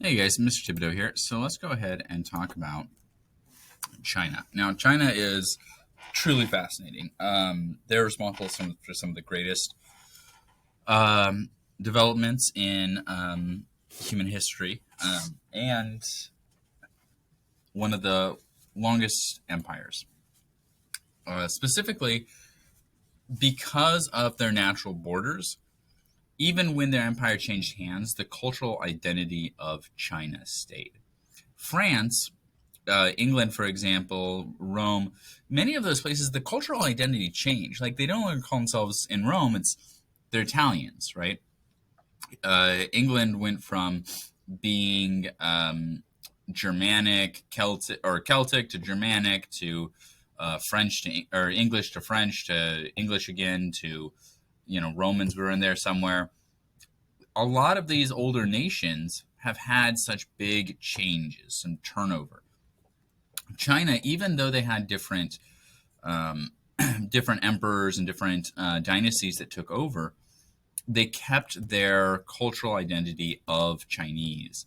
Hey guys, Mr. Thibodeau here. So let's go ahead and talk about China. Now, China is truly fascinating. They're responsible for some of the greatest um, developments in human history and one of the longest empires. Specifically, because of their natural borders, even when their empire changed hands, the cultural identity of China stayed. France, England, for example, Rome, many of those places, the cultural identity changed. Like they don't longer call themselves in Rome; they're Italians, right? England went from being Germanic, Celtic to Germanic to French to or English to French to English again to Romans were in there somewhere. A lot of these older nations have had such big changes, some turnover. China, even though they had different different emperors and different dynasties that took over, they kept their cultural identity of Chinese,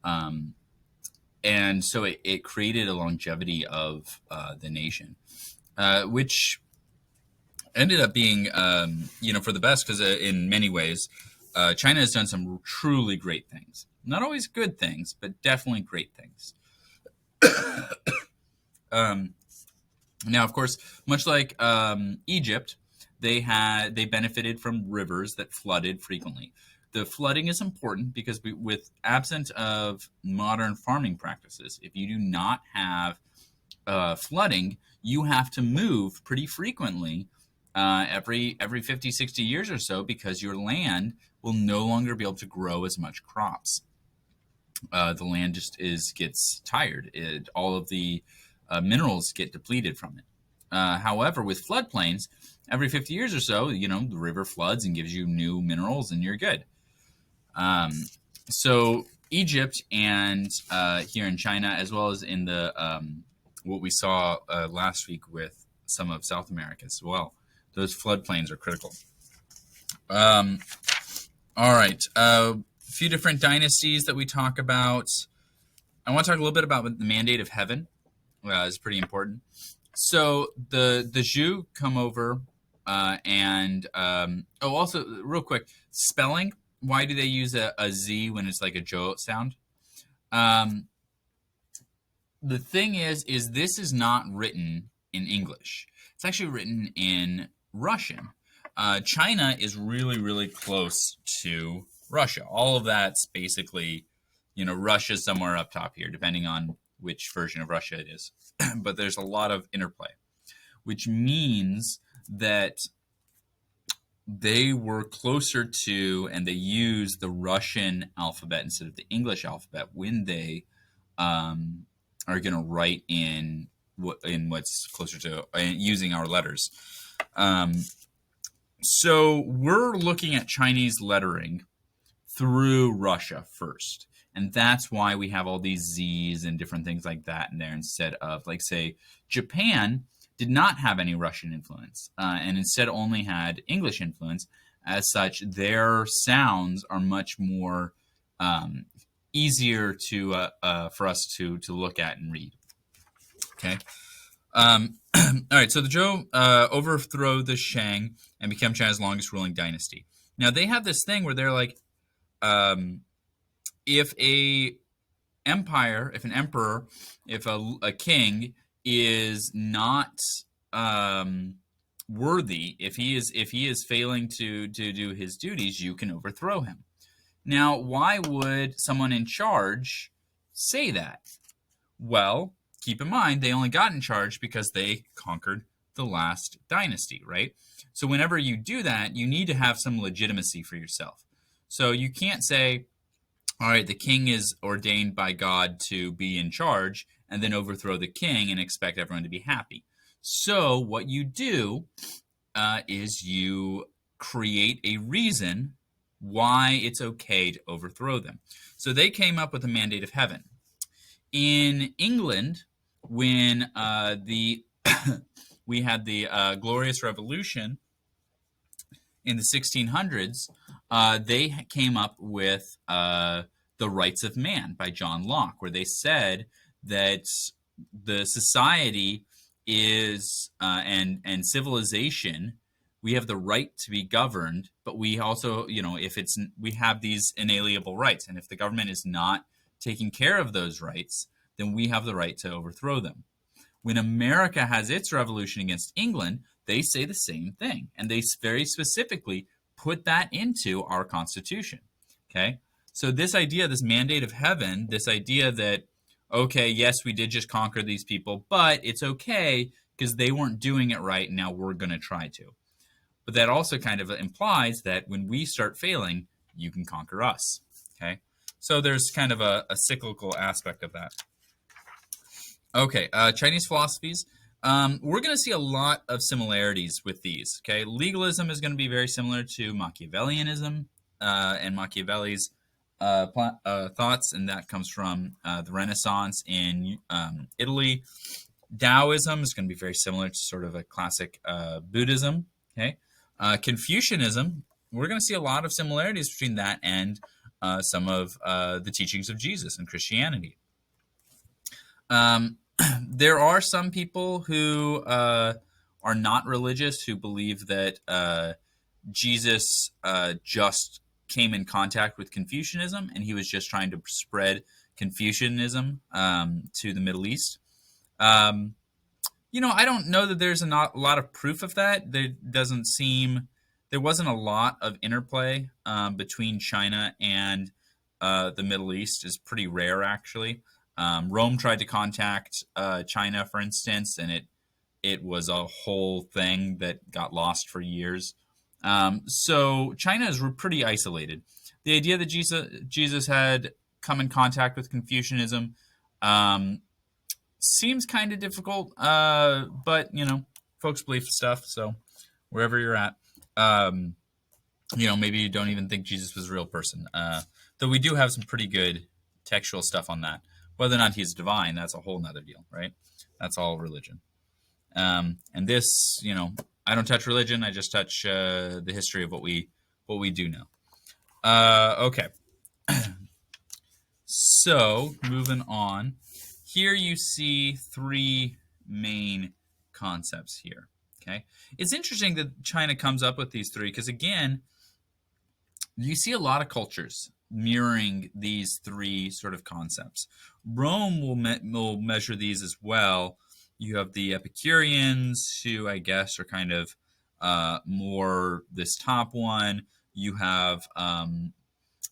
and so it created a longevity of the nation, which ended up being for the best because in many ways, China has done some truly great things. Not always good things, but definitely great things. Um, Now, of course, much like Egypt, they benefited from rivers that flooded frequently. The flooding is important because with absent of modern farming practices, if you do not have flooding, you have to move pretty frequently, every 50, 60 years or so, because your land will no longer be able to grow as much crops. The land just gets tired. All of the minerals get depleted from it. However, with floodplains, every 50 years or so, the river floods and gives you new minerals, and you're good. Um, so Egypt and here in China, as well as in the what we saw last week with some of South America as well, those floodplains are critical. Um, all right, a few different dynasties that we talk about. I want to talk a little bit about the Mandate of Heaven. Is pretty important. So the Zhu come over, and also real quick, spelling. Why do they use a Z when it's like a Jo sound? Um, the thing is this is not written in English. It's actually written in Russian. China is really, really close to Russia. All of that's basically, Russia somewhere up top here, depending on which version of Russia it is. But there's a lot of interplay, which means that they were closer to and they used the Russian alphabet instead of the English alphabet when they are going to write in what's closer to using our letters. So we're looking at Chinese lettering through Russia first. And that's why we have all these Z's and different things like that in there instead of, like, say, Japan did not have any Russian influence and instead only had English influence. As such, their sounds are much more easier for us to look at and read. Okay. All right. So the Zhou overthrow the Shang and become China's longest ruling dynasty. Now they have this thing where they're like, if an emperor, if a king is not worthy, if he is failing to do his duties, you can overthrow him. Now, why would someone in charge say that? Well, keep in mind they only got in charge because they conquered the last dynasty, right? So whenever you do that, you need to have some legitimacy for yourself. So you can't say, all right, the king is ordained by God to be in charge, and then overthrow the king and expect everyone to be happy. So what you do is you create a reason why it's okay to overthrow them. So they came up with a Mandate of Heaven. In England, when we had the Glorious Revolution in the 1600s, they came up with The Rights of Man by John Locke, where they said that the society is and civilization, we have the right to be governed, but we also, if it's we have these inalienable rights, and if the government is not taking care of those rights, then we have the right to overthrow them. When America has its revolution against England, they say the same thing, and they very specifically put that into our Constitution. Okay, so this idea, this mandate of heaven, this idea that, okay, yes, we did just conquer these people, but it's okay because they weren't doing it right, and now we're going to try to. But that also kind of implies that when we start failing, you can conquer us. Okay, so there's kind of a cyclical aspect of that. Okay, Chinese philosophies. We're going to see a lot of similarities with these. Okay, legalism is going to be very similar to Machiavellianism and Machiavelli's thoughts, and that comes from the Renaissance in Italy. Taoism is going to be very similar to sort of a classic Buddhism. Okay, Confucianism. We're going to see a lot of similarities between that and some of the teachings of Jesus and Christianity. There are some people who are not religious who believe that Jesus just came in contact with Confucianism, and he was just trying to spread Confucianism to the Middle East. I don't know that there's a lot of proof of that. There wasn't a lot of interplay between China and the Middle East. Is pretty rare, actually. Rome tried to contact China, for instance, and it was a whole thing that got lost for years. So China is pretty isolated. The idea that Jesus had come in contact with Confucianism seems kind of difficult, but folks believe stuff. So wherever you're at, maybe you don't even think Jesus was a real person. Though we do have some pretty good textual stuff on that. Whether or not he's divine, that's a whole nother deal, right? That's all religion. And this, I don't touch religion. I just touch the history of what we do know. Okay. So moving on, here you see three main concepts here. Okay, it's interesting that China comes up with these three because, again, you see a lot of cultures mirroring these three sort of concepts. Rome will measure these as well. You have the Epicureans, who I guess are kind of more this top one. You have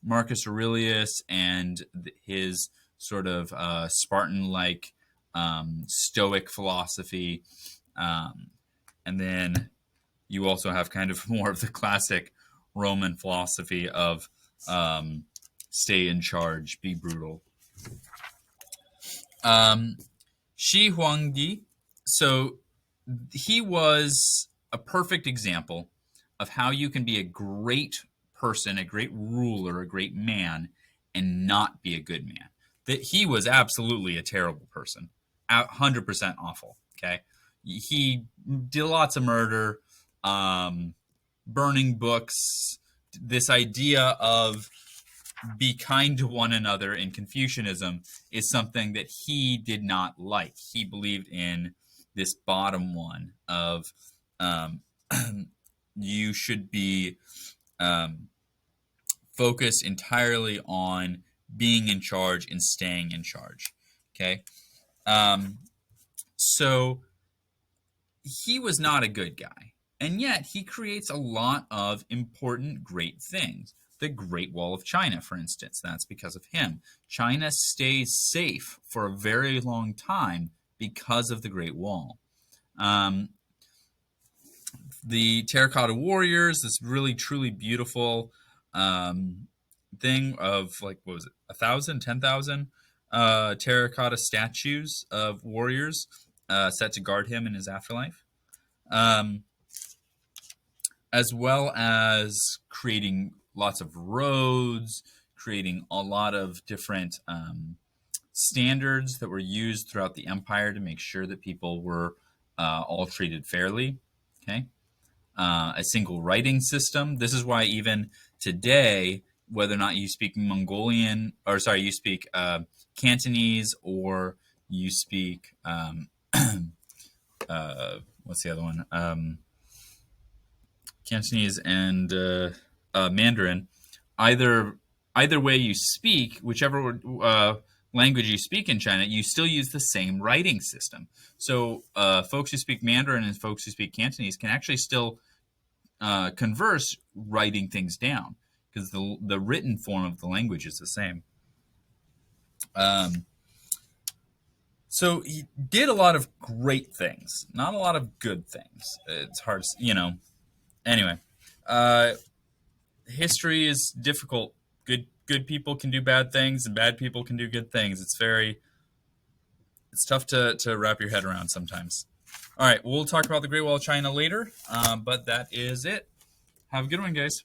Marcus Aurelius and his sort of Spartan-like Stoic philosophy. And then you also have kind of more of the classic Roman philosophy of stay in charge, be brutal. Shi Huangdi, so he was a perfect example of how you can be a great person, a great ruler, a great man, and not be a good man. That he was absolutely a terrible person, 100% awful. Okay, he did lots of murder, burning books. This idea of be kind to one another in Confucianism is something that he did not like. He believed in this bottom one of you should be focused entirely on being in charge and staying in charge. Okay, so he was not a good guy, and yet he creates a lot of important, great things. The Great Wall of China, for instance, that's because of him. China stays safe for a very long time because of the Great Wall. The Terracotta Warriors, this really, truly beautiful thing of, like, what was it, 1,000, 10,000 terracotta statues of warriors set to guard him in his afterlife. As well as creating lots of roads, creating a lot of different standards that were used throughout the empire to make sure that people were all treated fairly. Okay, a single writing system. This is why even today whether or not you speak Mongolian, or sorry, you speak Cantonese, or you speak what's the other one? Cantonese and Mandarin. Either either way you speak, whichever language you speak in China, you still use the same writing system. So folks who speak Mandarin and folks who speak Cantonese can actually still converse writing things down because the written form of the language is the same. Um, so he did a lot of great things, not a lot of good things. It's hard, Anyway, uh, history is difficult. Good people can do bad things, and bad people can do good things. It's tough to wrap your head around sometimes. All right, we'll talk about the Great Wall of China later, but that is it. Have a good one, guys.